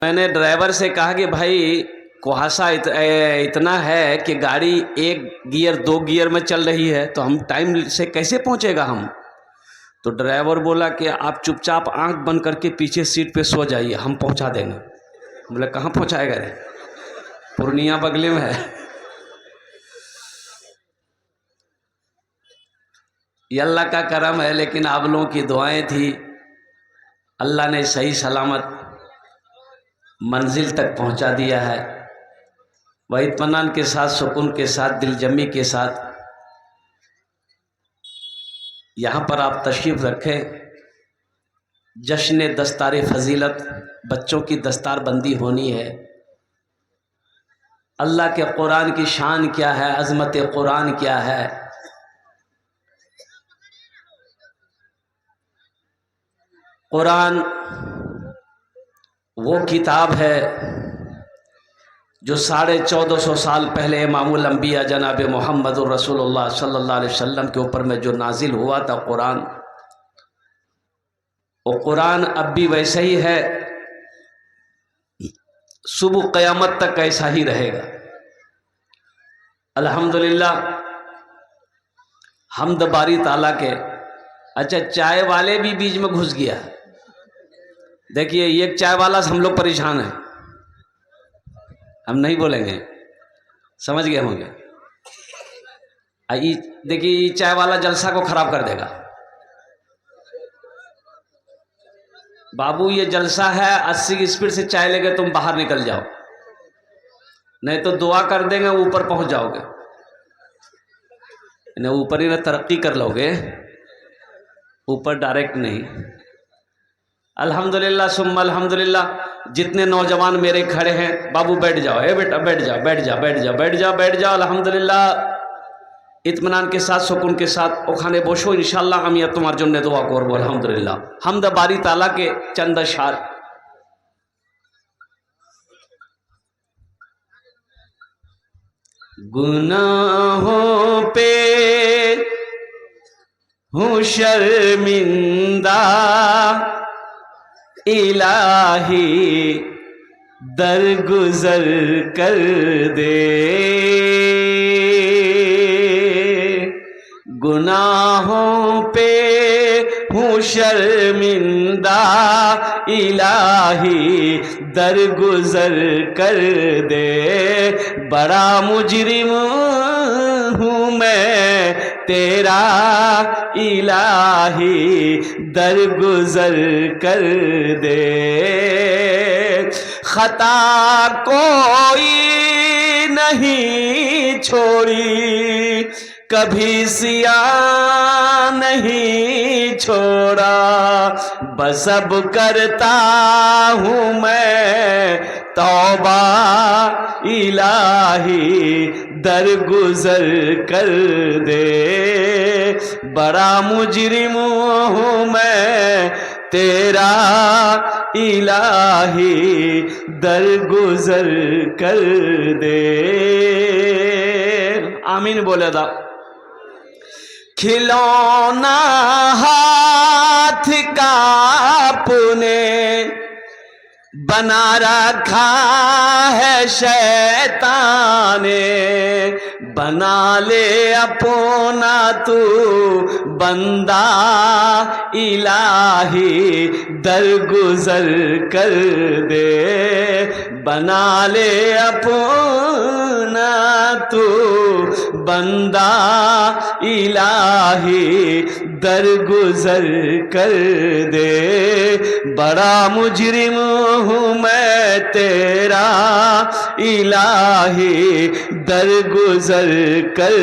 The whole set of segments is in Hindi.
मैंने ड्राइवर से कहा कि भाई कुहासा इतना है कि गाड़ी एक गियर दो गियर में चल रही है, तो हम टाइम से कैसे पहुंचेगा हम। तो ड्राइवर बोला कि आप चुपचाप आंख बंद करके पीछे सीट पे सो जाइए, हम पहुंचा देंगे। बोले कहाँ पहुंचाएगा रे, पूर्णिया बगले में है। ये अल्लाह का करम है, लेकिन आप लोगों की दुआएं थी, अल्लाह ने सही सलामत मंजिल तक पहुंचा दिया है। वह इत्मीनान के साथ, सुकून के साथ, दिलजमी के साथ यहाँ पर आप तशरीफ़ रखें। जश्न दस्तार फजीलत, बच्चों की दस्तार बंदी होनी है। अल्लाह के कुरान की शान क्या है, अज़मत कुरान क्या है। कुरान वो किताब है जो 1450 साल पहले इमामुल अंबिया जनाब मोहम्मदुर रसूलुल्लाह सल्लल्लाहु अलैहि वसल्लम के ऊपर में जो नाजिल हुआ था कुरान, वो कुरान अब भी वैसे ही है, सुबह क़यामत तक ऐसा ही रहेगा। अल्हम्दुलिल्लाह, हम्द बारी ताला के। अच्छा, चाय वाले भी बीच में घुस गया। देखिए, ये चाय वाला से हम लोग परेशान हैं, हम नहीं बोलेंगे, समझ गए होंगे। देखिए, ये चाय वाला जलसा को खराब कर देगा। बाबू, ये जलसा है, 80 की स्पीड से चाय लेके तुम बाहर निकल जाओ, नहीं तो दुआ कर देंगे ऊपर पहुंच जाओगे। न ऊपर ही ना तरक्की कर लोगे, ऊपर डायरेक्ट नहीं। अल्हम्दुलिल्लाह सुम्मा अल्हम्दुलिल्लाह, जितने नौजवान मेरे खड़े हैं, बाबू बैठ जाओ, ए बेटा बैठ जाओ, बैठ जाओ, बैठ जाओ, बैठ जाओ, बैठ जाओ। अल्हम्दुलिल्लाह, इत्मीनान के साथ, सुकून के साथ ओखाने बसो, इंशाल्लाह আমি তোমার জন্য দোয়া করব। আলহামদুলিল্লাহ, হামদ বারি তাআলা के चंद अशआर। गुनाहों पे हूँ शर्मिंदा, इलाही दरगुजर कर दे। गुनाहों पे हूँ शर्मिंदा, इलाही दरगुजर कर दे। बड़ा मुजरिम हूँ मैं तेरा, इलाही दरगुजर कर दे। खता कोई नहीं छोड़ी, कभी सिया नहीं छोड़ा, बस अब करता हूँ मैं तौबा, इलाही दरगुजर कर दे। बड़ा मुजरिम हूँ मैं तेरा, इलाही दरगुजर कर दे। आमीन बोले दा। खिलौना हाथ का अपने बना रखा है शैतान ने, बना ले अपना तू बंदा, इलाही दरगुजर कर दे। बना ले अपना तू बंदा, इलाही दरगुजर कर दे। बड़ा मुजरिम हूँ मैं तेरा, इलाही दरगुजर कर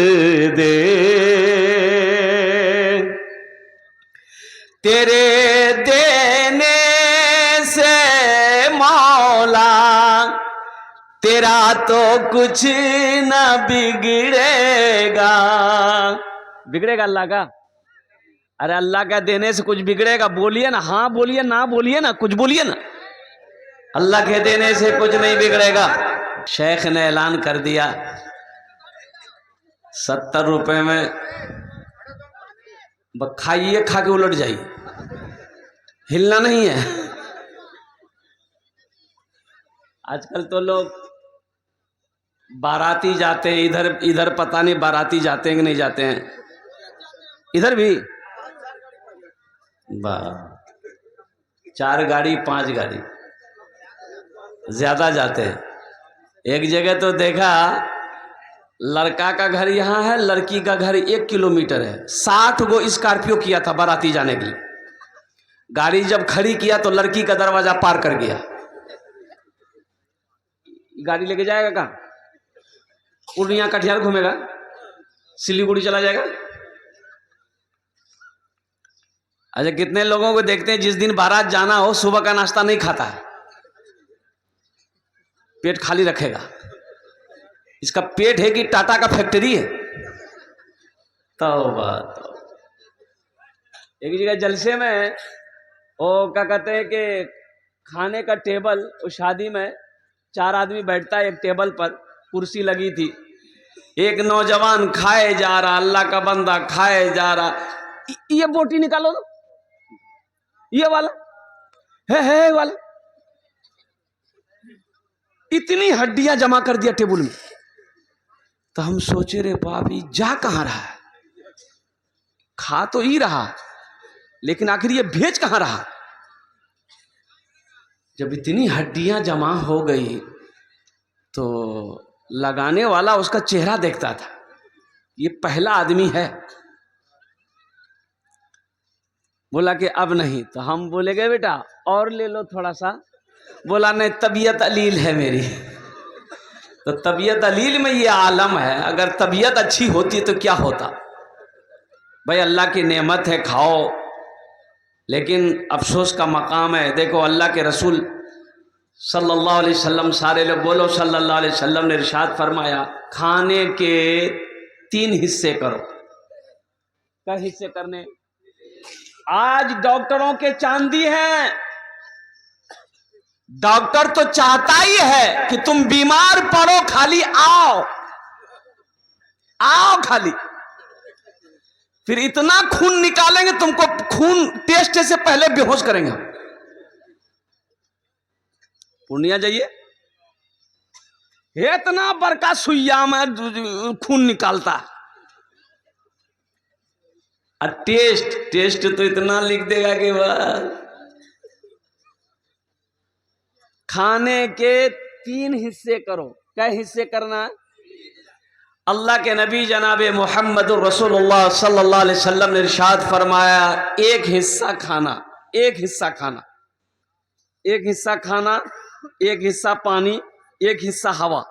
दे। तेरे देने से मौला, तेरा तो कुछ न बिगड़ेगा। बिगड़ेगा अल्लाह का? अरे अल्लाह का देने से कुछ बिगड़ेगा? बोलिए ना, हाँ बोलिए, ना बोलिए ना, कुछ बोलिए ना। अल्लाह के देने से कुछ नहीं बिगड़ेगा। शेख ने ऐलान कर दिया 70 रुपए में खाइए, खा के उलट जाइए, हिलना नहीं है। आजकल तो लोग बाराती जाते हैं, इधर इधर पता नहीं बाराती जाते हैं कि नहीं जाते हैं, इधर भी 4 गाड़ी 5 गाड़ी ज्यादा जाते हैं। एक जगह तो देखा, लड़का का घर यहाँ है, लड़की का घर 1 किलोमीटर है, 60 गो स्कॉर्पियो किया था बाराती जाने के लिए। गाड़ी जब खड़ी किया तो लड़की का दरवाजा पार कर गया। गाड़ी लेके जाएगा कहाँ? पूर्णिया कटिहार घूमेगा, सिलीगुड़ी चला जाएगा। अच्छा, कितने लोगों को देखते हैं जिस दिन बारात जाना हो सुबह का नाश्ता नहीं खाता है, पेट खाली रखेगा। इसका पेट है कि टाटा का फैक्ट्री है? तौबा। एक जगह जलसे में वो क्या कहते हैं कि खाने का टेबल, उस शादी में 4 आदमी बैठता है एक टेबल पर, कुर्सी लगी थी। एक नौजवान खाए जा रहा, अल्लाह का बंदा खाए जा रहा। ये बोटी निकालो ना, ये वाला है वाला, इतनी हड्डियां जमा कर दिया टेबल में। तो हम सोचे रे बाप, ये जा कहां रहा है? खा तो ही रहा, लेकिन आखिर ये भेज कहां रहा? जब इतनी हड्डियां जमा हो गई तो लगाने वाला उसका चेहरा देखता था, ये पहला आदमी है। बोला कि अब नहीं। तो हम बोले गए बेटा और ले लो थोड़ा सा। बोला नहीं, तबीयत अलील है मेरी। तो तबीयत अलील में ये आलम है, अगर तबीयत अच्छी होती तो क्या होता भाई? अल्लाह की नेमत है, खाओ, लेकिन अफसोस का मकाम है। देखो अल्लाह के रसूल सल्लल्लाहु अलैहि वसल्लम, सारे लोग बोलो सल्लल्लाहु अलैहि वसल्लम ने इरशाद फरमाया, खाने के 3 हिस्से करो। क्या हिस्से करने? आज डॉक्टरों के चांदी हैं। डॉक्टर तो चाहता ही है कि तुम बीमार पड़ो, खाली आओ आओ खाली, फिर इतना खून निकालेंगे तुमको, खून टेस्ट से पहले बेहोश करेंगे। पूर्णिया जाइए, इतना बड़का सुइया में खून निकालता है। और टेस्ट तो इतना लिख देगा कि बस। खाने के 3 हिस्से करो। क्या हिस्से करना है? अल्लाह के नबी जनाबे मोहम्मद रसूलुल्लाह सल्लल्लाहु अलैहि वसल्लम ने इरशाद फरमाया, 1 हिस्सा खाना, 1 हिस्सा खाना, 1 हिस्सा खाना, 1 हिस्सा पानी, 1 हिस्सा हवा।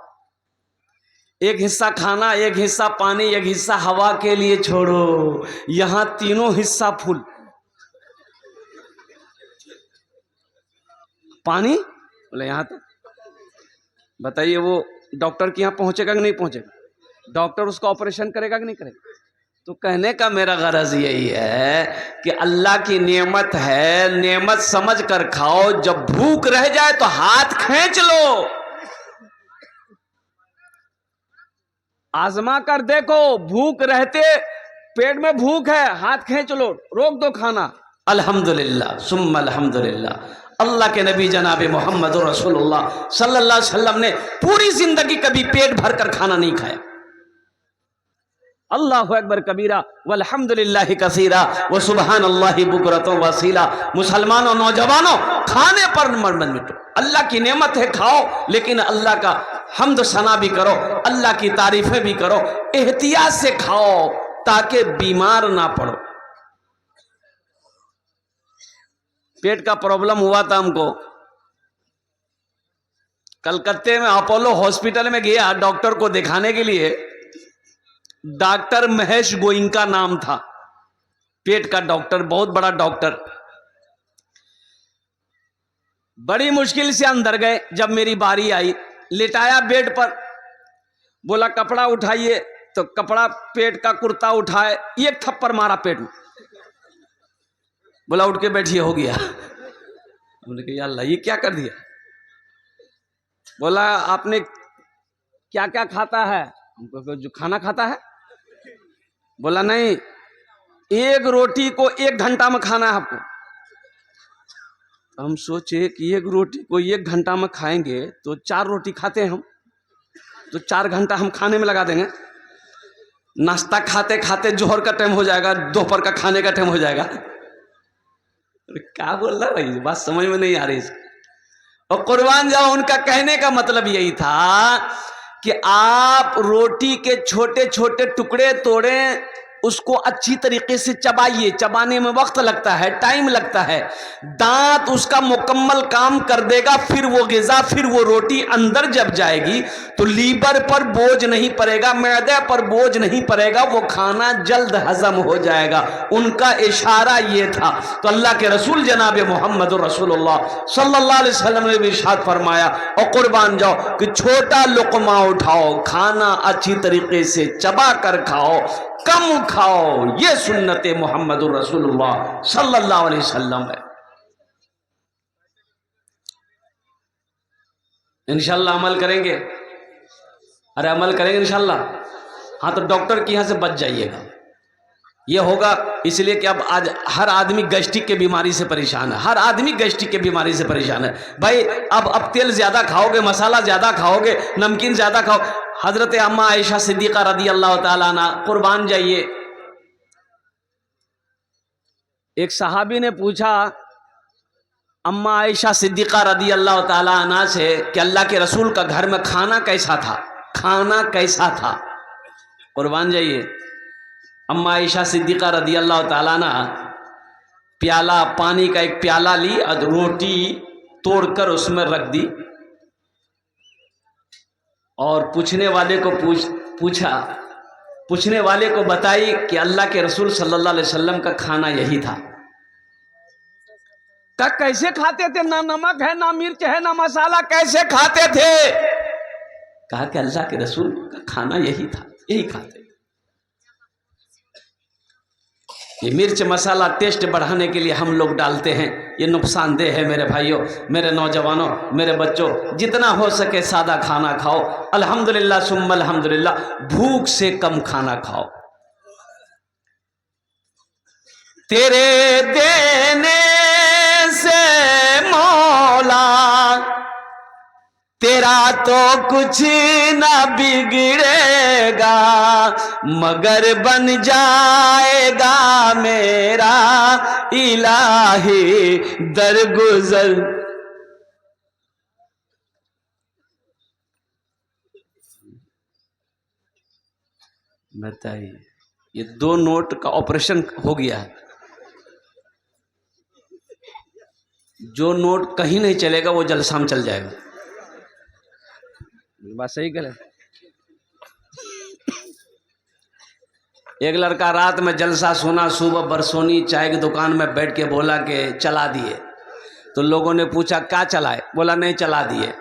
1 हिस्सा खाना, 1 हिस्सा पानी, 1 हिस्सा हवा के लिए छोड़ो। यहां तीनों हिस्सा फुल। पानी बोले यहां तक। बताइए वो डॉक्टर के यहां पहुंचेगा कि नहीं पहुंचेगा? डॉक्टर उसका ऑपरेशन करेगा कि नहीं करेगा? तो कहने का मेरा गरज यही है कि अल्लाह की नेमत है, नेमत समझ कर खाओ। जब भूख रह जाए तो हाथ खींच लो, आजमा कर देखो। भूख रहते, पेट में भूख है, हाथ खींच लो, रोक दो खाना। अल्हम्दुलिल्लाह सुम्मा अल्हम्दुलिल्लाह। अल्लाह के नबी जनाबे मोहम्मद रसूलुल्लाह सल्लल्लाहु अलैहि वसल्लम ने पूरी जिंदगी कभी पेट भरकर खाना नहीं खाया। अल्लाहु अकबर कबीरा वल्हम्दुलिल्लाहि कसीरा व सुबहानल्लाहि बुकरतन वसीला। मुसलमानों, नौजवानों, खाने पर मत मिटो। अल्लाह की नेमत है, खाओ, लेकिन अल्लाह का हम्द सना भी करो, अल्लाह की तारीफें भी करो। एहतियात से खाओ ताकि बीमार ना पड़ो। पेट का प्रॉब्लम हुआ था हमको, कलकत्ते में अपोलो हॉस्पिटल में गया डॉक्टर को दिखाने के लिए। डॉक्टर महेश गोइंका नाम था, पेट का डॉक्टर, बहुत बड़ा डॉक्टर। बड़ी मुश्किल से अंदर गए। जब मेरी बारी आई, लेटाया बेड पर, बोला कपड़ा उठाइए, तो कपड़ा, पेट का कुर्ता उठाए, 1 थप्पड़ मारा पेट में। बोला उठ के बैठिए, हो गया। हमने कहा अल्लाह ये क्या कर दिया? बोला आपने क्या क्या खाता है? हमको जो खाना खाता है। बोला नहीं, 1 रोटी को 1 घंटा में खाना है आपको। हम सोचे कि एक रोटी को 1 घंटा में खाएंगे तो 4 रोटी खाते हैं हम, तो 4 घंटा हम खाने में लगा देंगे। नाश्ता खाते खाते जोहर का टाइम हो जाएगा, दोपहर का खाने का टाइम हो जाएगा। अरे क्या बोल रहा भाई, बात समझ में नहीं आ रही इसकी। और कुर्बान जाओ, उनका कहने का मतलब यही था कि आप रोटी के छोटे छोटे टुकड़े तोड़ें, उसको अच्छी तरीके से चबाइए। चबाने में वक्त लगता है, टाइम लगता है, दांत उसका मुकम्मल काम कर देगा, फिर वो ग़िज़ा, फिर वो रोटी अंदर जब जाएगी तो लीवर पर बोझ नहीं पड़ेगा, मैदे पर बोझ नहीं पड़ेगा, वो खाना जल्द हजम हो जाएगा। उनका इशारा ये था। तो अल्लाह के रसूल जनाब मोहम्मद रसूलुल्लाह सल्लल्लाहु अलैहि वसल्लम ने भी इरशाद फरमाया, और कुर्बान जाओ कि छोटा लुक़मा उठाओ, खाना अच्छी तरीके से चबा कर खाओ, कम खाओ। ये सुन्नत मोहम्मद रसूलुल्लाह सल्लल्लाहु अलैहि वसल्लम है। इंशाअल्लाह अमल करेंगे। अरे अमल करेंगे इंशाअल्लाह। हाँ, तो डॉक्टर के यहाँ से बच जाइएगा। ये होगा इसलिए कि अब आज हर आदमी गैस्ट्रिक के बीमारी से परेशान है, हर आदमी गैस्ट्रिक के बीमारी से परेशान है भाई। अब तेल ज़्यादा खाओगे, मसाला ज़्यादा खाओगे, नमकीन ज़्यादा खाओ। हज़रत अम्मा आयशा सिद्दीक़ा रदी अल्लाह ताला अन्हा, कुर्बान जाइए, एक सहाबी ने पूछा अम्मा आयशा सिद्दीक़ा रदी अल्लाह ताला अन्हा से कि अल्लाह के रसूल का घर में खाना कैसा था, खाना कैसा था। कुर्बान जाइए, अम्मा आयशा सिद्दीक़ा रदी अल्लाह ताला अन्हा प्याला, पानी का एक प्याला ली और रोटी तोड़कर उसमें रख दी, और पूछने वाले को पूछा, पूछने वाले को बताई कि अल्लाह के रसूल सल्लल्लाहु अलैहि वसल्लम का खाना यही था। का कैसे खाते थे, ना नमक है, ना मिर्च है, ना मसाला, कैसे खाते थे? कहा कि अल्लाह के रसूल का खाना यही था, यही खाते। ये मिर्च मसाला टेस्ट बढ़ाने के लिए हम लोग डालते हैं, ये नुकसानदेह है मेरे भाइयों, मेरे नौजवानों, मेरे बच्चों। जितना हो सके सादा खाना खाओ। अल्हम्दुलिल्लाह सुम्मा अल्हम्दुलिल्लाह, भूख से कम खाना खाओ। तेरे देने से मौला तेरा तो कुछ न बिगड़ेगा, मगर बन जाएगा मेरा इलाही दरगुजर। बताइए, ये 2 नोट का ऑपरेशन हो गया है। जो नोट कहीं नहीं चलेगा वो जलसा में चल जाएगा। बात सही करे। एक लड़का रात में जलसा सुना, सुबह बरसोनी चाय की दुकान में बैठ के बोला कि चला दिए। तो लोगों ने पूछा क्या चलाए? बोला नहीं चला दिए।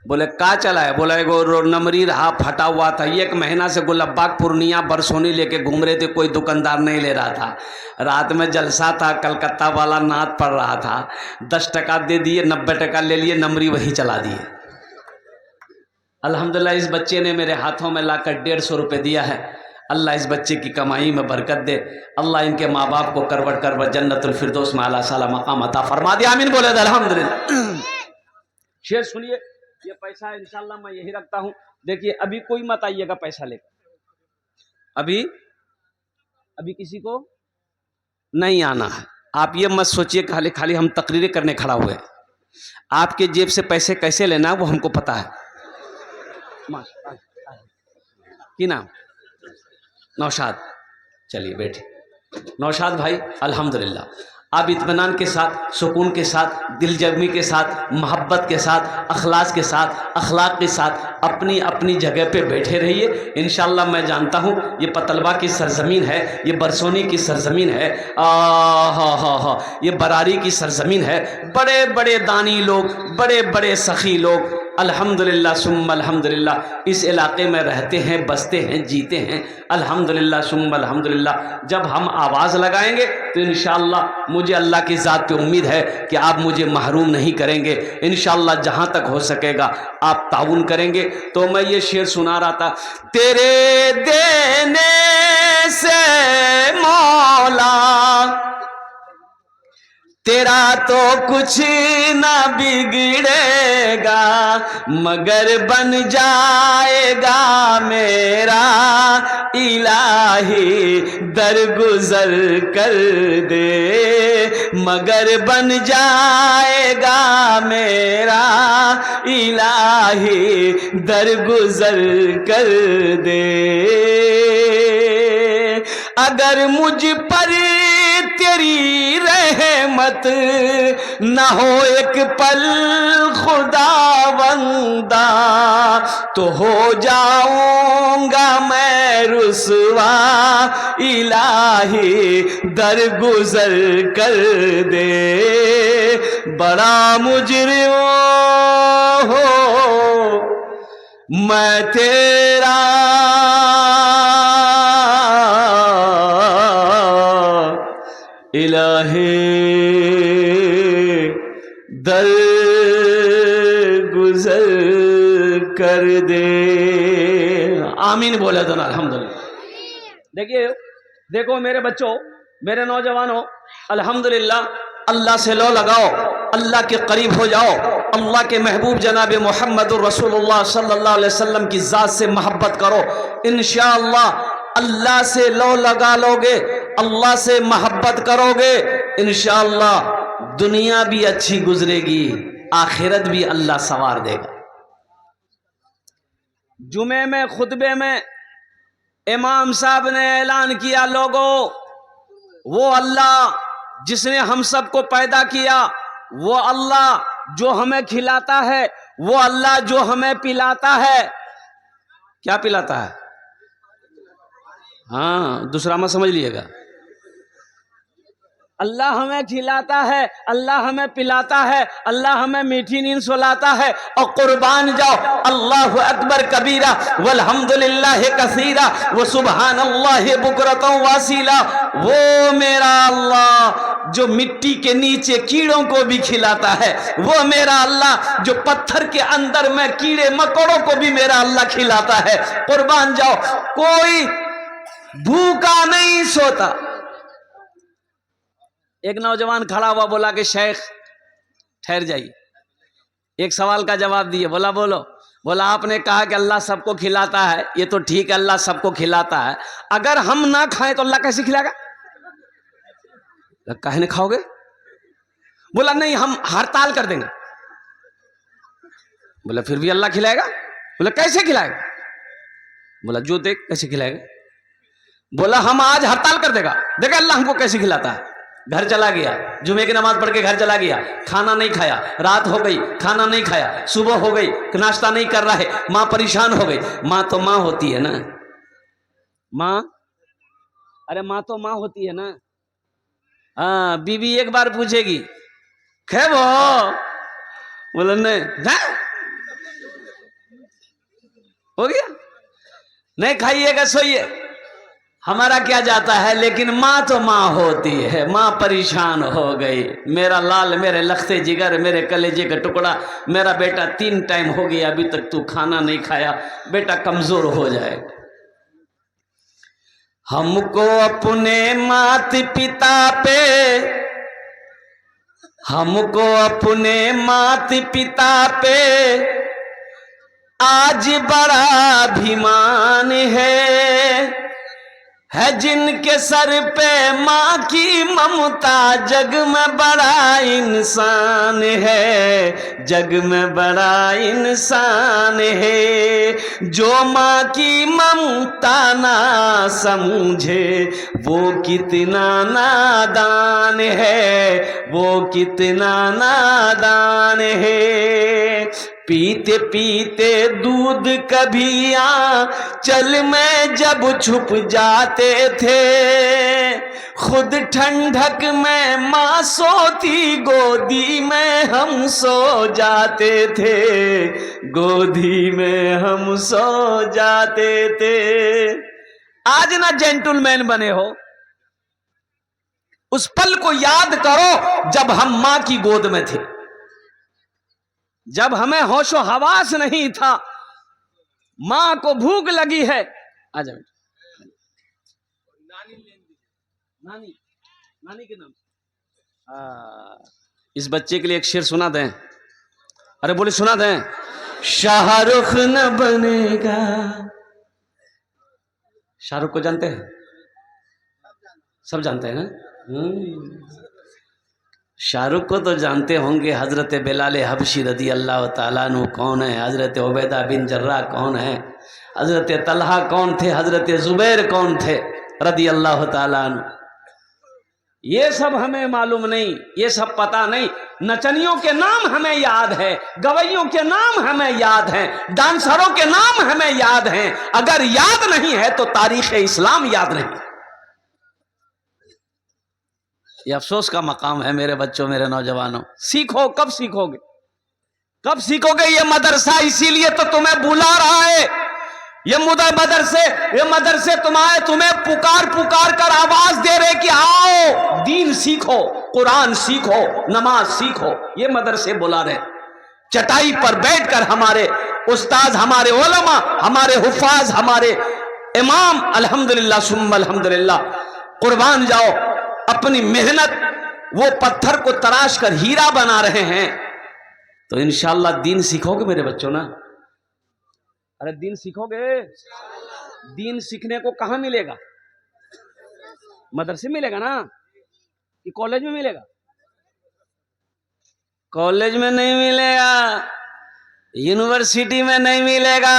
बोले क्या चलाए? बोला एगो नमरी रहा, फटा हुआ था, 1 महीना से गुलब्बाग पूर्णिया बरसोनी लेके घूम रहे थे, कोई दुकानदार नहीं ले रहा था। रात में जलसा था, कलकत्ता वाला नात पड़ रहा था, 10 टका दे दिए, 90 टका ले लिए, नमरी वहीं चला दिए। अल्हम्दुलिल्लाह इस बच्चे ने मेरे हाथों में लाकर 150 रुपये दिया है। अल्लाह इस बच्चे की कमाई में बरकत दे। अल्लाह इनके माँ बाप को करवट करवट जन्नतुल फिरदौस में आला साला मकाम अता फरमा दे। आमीन बोले अल्हम्दुलिल्लाह। शेर सुनिए, ये पैसा इंशाल्लाह मैं यही रखता हूँ। देखिए, अभी कोई मत आइएगा पैसा लेकर, अभी किसी को नहीं आना है। आप ये मत सोचिए खाली खाली हम तकरीरें करने खड़ा हुए। आपके जेब से पैसे कैसे लेना है वो हमको पता है। की नाम? नौशाद। चलिए बैठे। नौशाद भाई, अल्हम्दुलिल्लाह आप इत्मीनान के साथ, सुकून के साथ, दिलजमी के साथ, मोहब्बत के साथ, अखलास के साथ, अखलाक के साथ अपनी अपनी जगह पे बैठे रहिए। इंशाअल्लाह मैं जानता हूँ ये पतलबा की सरजमीन है, ये बरसोनी की सरजमीन है, ये बरारी की सरजमीन है। बड़े बड़े दानी लोग, बड़े बड़े सखी लोग अल्हम्दुलिल्लाह सुम्मा अल्हम्दुलिल्लाह इस इलाके में रहते हैं, बसते हैं, जीते हैं। अल्हम्दुलिल्लाह सुम्मा अल्हम्दुलिल्लाह। जब हम आवाज़ लगाएंगे तो इंशाअल्लाह मुझे अल्लाह की ज़ात पे उम्मीद है कि आप मुझे महरूम नहीं करेंगे। इंशाअल्लाह जहाँ तक हो सकेगा आप ताउन करेंगे। तो मैं ये शेर सुना रहा था, तेरे देने से मौला तेरा तो कुछ ना बिगड़ेगा, मगर बन जाएगा मेरा इलाही दरगुजर कर दे, मगर बन जाएगा मेरा इलाही दरगुजर कर दे। अगर मुझ पर तेरी रहमत न हो एक पल खुदावंदा, तो हो जाऊंगा मैं रुसवा, इलाही दरगुजर कर दे। बड़ा मुजरिम हो मैं तेरा, इलाही दर गुजर कर दे। आमीन बोले तो ना अल्हम्दुलिल्लाह। देखिए, देखो मेरे बच्चों, मेरे नौजवानों, अल्हम्दुलिल्लाह अल्लाह से लो लगाओ, अल्लाह के करीब हो जाओ, अल्लाह के महबूब जनाब मोहम्मद रसूलुल्लाह सल्लल्लाहु अलैहि वसल्लम की ज़ात से मोहब्बत करो। इंशाअल्लाह अल्लाह से लो लगा लोगे, अल्लाह से मोहब्बत करोगे, इंशाअल्लाह दुनिया भी अच्छी गुजरेगी, आखिरत भी अल्लाह सवार देगा। जुमे में खुतबे में इमाम साहब ने ऐलान किया, लोगों, वो अल्लाह जिसने हम सबको पैदा किया, वो अल्लाह जो हमें खिलाता है, वो अल्लाह जो हमें पिलाता है। क्या पिलाता है? हाँ, दूसरा मत समझ लिएगा। अल्लाह हमें खिलाता है, अल्लाह हमें पिलाता है, अल्लाह हमें मीठी नींद सुलाता है। और कुर्बान जाओ, अल्लाहु अकबर कबीरा वल्हम्दुलिल्लाह कसीरा व सुबहानल्लाह बुकरतन वासीला। वो मेरा अल्लाह जो मिट्टी के नीचे कीड़ों को भी खिलाता है, वो मेरा अल्लाह जो पत्थर के अंदर में कीड़े मकोड़ों को भी मेरा अल्लाह खिलाता है। कुर्बान जाओ, कोई भूखा नहीं सोता। एक नौजवान खड़ा हुआ, बोला कि शेख ठहर जाइए, एक सवाल का जवाब दिए। बोला बोलो। बोला आपने कहा कि अल्लाह सबको खिलाता है, ये तो ठीक है, अल्लाह सबको खिलाता है, अगर हम ना खाएं तो अल्लाह कैसे खिलाएगा? काहे नहीं खाओगे? बोला नहीं, हम हड़ताल कर देंगे। बोला फिर भी अल्लाह खिलाएगा? बोला कैसे खिलाएगा? बोला जो देख कैसे खिलाएगा। बोला हम आज हड़ताल कर देगा, देखा अल्लाह हमको कैसे खिलाता है। घर चला गया, जुमे की नमाज पढ़ के घर चला गया, खाना नहीं खाया, रात हो गई खाना नहीं खाया, सुबह हो गई नाश्ता नहीं कर रहा है, माँ परेशान हो गई। माँ तो माँ होती है ना, माँ, अरे माँ तो माँ होती है ना। हाँ, बीवी एक बार पूछेगी खे वो, बोला नहीं, हो गया, नहीं खाइएगा सोइए, हमारा क्या जाता है। लेकिन माँ तो माँ होती है। माँ परेशान हो गई, मेरा लाल, मेरे लखते जिगर, मेरे कलेजे का टुकड़ा, मेरा बेटा 3 टाइम हो गया अभी तक तू खाना नहीं खाया, बेटा कमजोर हो जाएगा। हमको अपने मात पिता पे, हमको अपने मात पिता पे आज बड़ा अभिमान है जिनके सर पे माँ की ममता, जग में बड़ा इंसान है, जग में बड़ा इंसान है। जो माँ की ममता ना समझे वो कितना नादान है, वो कितना नादान है। पीते पीते दूध कभी आंचल में जब छुप जाते थे, खुद ठंडक में माँ सोती, गोदी में हम सो जाते थे, गोदी में हम सो जाते थे। आज ना जेंटलमैन बने हो, उस पल को याद करो जब हम माँ की गोद में थे, जब हमें होशो हवास नहीं था, मां को भूख लगी है। आ जाओ, नानी नानी नानी के नाम, इस बच्चे के लिए एक शेर सुना दें। अरे बोले सुना दें। शाहरुख न बनेगा। शाहरुख को जानते हैं? सब जानते हैं ना? शाहरुख को तो जानते होंगे। हजरत बिलाल हबशी रदी अल्लाह ताला अन्हु कौन है? हजरत उबैदा बिन जर्राह कौन है? हजरत तलहा कौन थे? हजरत जुबैर कौन थे रदी अल्लाह ताला अन्हु? ये सब हमें मालूम नहीं, ये सब पता नहीं। नचनियों के नाम हमें याद है, गवैयों के नाम हमें याद हैं, डांसरों के नाम हमें याद हैं। अगर याद नहीं है तो तारीख इस्लाम याद नहीं। ये अफसोस का मकाम है मेरे बच्चों, मेरे नौजवानों। सीखो, कब सीखोगे? कब सीखोगे? ये मदरसा इसीलिए तो तुम्हें बुला रहा है। ये मदरसे तुम्हें पुकार पुकार कर आवाज दे रहे कि आओ, दीन सीखो, कुरान सीखो, नमाज सीखो। ये मदरसे बुला रहे। चटाई पर बैठकर हमारे उस्ताद, हमारे उलमा, हमारे हुफाज, हमारे इमाम अल्हम्दुलिल्लाह सुम्मा अल्हम्दुलिल्लाह कुर्बान जाओ, अपनी मेहनत वो पत्थर को तराश कर हीरा बना रहे हैं। तो इंशाअल्लाह दीन सीखोगे मेरे बच्चों ना? अरे दीन सीखोगे। दीन सीखने को कहां मिलेगा? मदरसे मिलेगा ना, कि कॉलेज में मिलेगा? कॉलेज में नहीं मिलेगा, यूनिवर्सिटी में नहीं मिलेगा।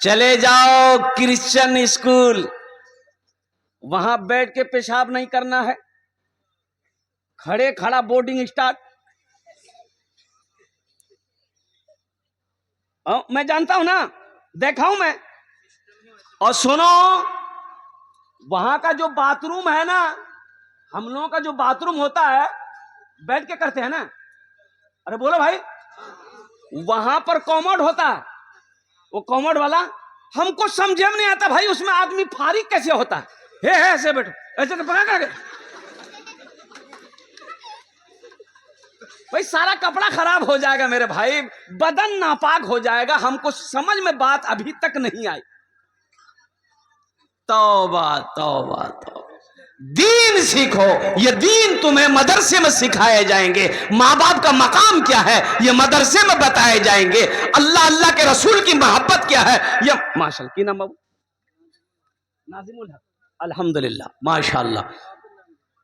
चले जाओ क्रिश्चियन स्कूल, वहां बैठ के पेशाब नहीं करना है, खड़े खड़ा बोर्डिंग स्टार्ट। मैं जानता हूं ना, देखा हूं मैं। और सुनो, वहां का जो बाथरूम है ना, हम लोगों का जो बाथरूम होता है बैठ के करते हैं ना। अरे बोलो भाई, वहां पर कॉमोड होता है। वो कॉमोड वाला हमको समझे में नहीं आता भाई, उसमें आदमी फारिग कैसे होता है? ऐसे बैठो, ऐसे पकड़ कर भाई, सारा कपड़ा खराब हो जाएगा मेरे भाई, बदन नापाक हो जाएगा। हमको समझ में बात अभी तक नहीं आई। तौबा तौबा तौबा। दीन सीखो। ये दीन तुम्हें मदरसे में सिखाए जाएंगे। माँ बाप का मकाम क्या है ये मदरसे में बताए जाएंगे। अल्लाह अल्लाह के रसूल की मोहब्बत क्या है ये माशाअल्लाह। की नाम बाबू? नाजिमुल हक। अल्हम्दुलिल्लाह, माशाअल्लाह।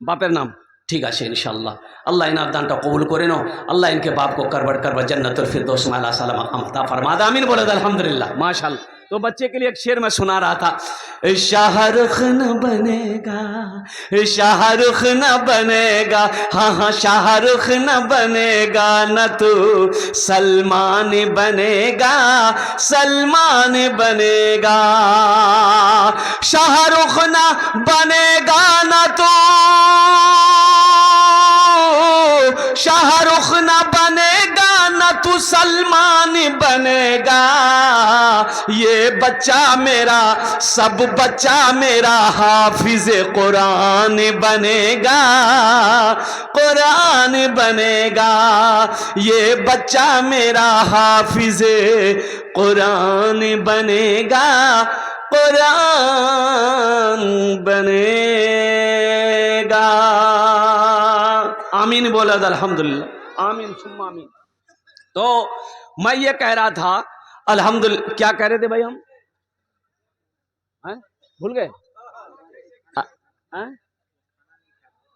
बापेर नाम ठीक है इंशाअल्लाह। अल्लाह इन अब्दानটা কবুল করে নো। अल्लाह इनके बाप को करबट करबा जन्नतुल फिरदौस में अला सलाम अता फरमा दे। आमीन बोले अल्हम्दुलिल्लाह, माशाअल्लाह। तो बच्चे के लिए एक शेर मैं सुना रहा था। शाहरुख न बनेगा, शाहरुख न बनेगा, हाँ हाँ शाहरुख न बनेगा, न तू सलमान बनेगा, सलमान बनेगा। शाहरुख न बनेगा न तू, शाहरुख न बनेगा न तू सलमान बनेगा। ये बच्चा मेरा, सब बच्चा मेरा हाफिज कुरान बनेगा, कुरान बनेगा। ये बच्चा मेरा हाफिज कुरान बनेगा, कुरान बनेगा। आमीन बोला अल्हम्दुलिल्लाह, आमीन सुम्मा आमीन। तो मैं ये कह रहा था अल्हम्दुलिल्लाह, क्या कह रहे थे भाई हम? भूल गए?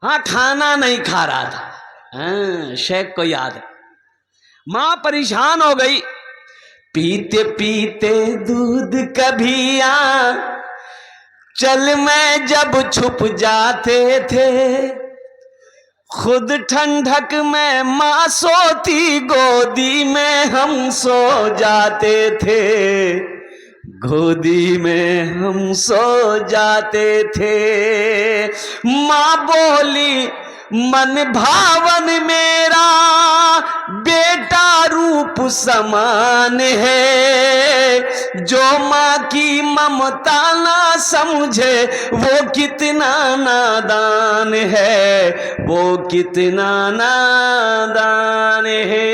हाँ, खाना नहीं खा रहा था। हाँ, शेख को याद है। माँ परेशान हो गई। पीते पीते दूध कभी चल में जब छुप जाते थे, खुद ठंडक में माँ सोती, गोदी में हम सो जाते थे, गोदी में हम सो जाते थे। माँ बोली मन भावन मेरा बेटा रूप समान है, जो माँ की ममता ना समझे वो कितना नादान है, वो कितना नादान है।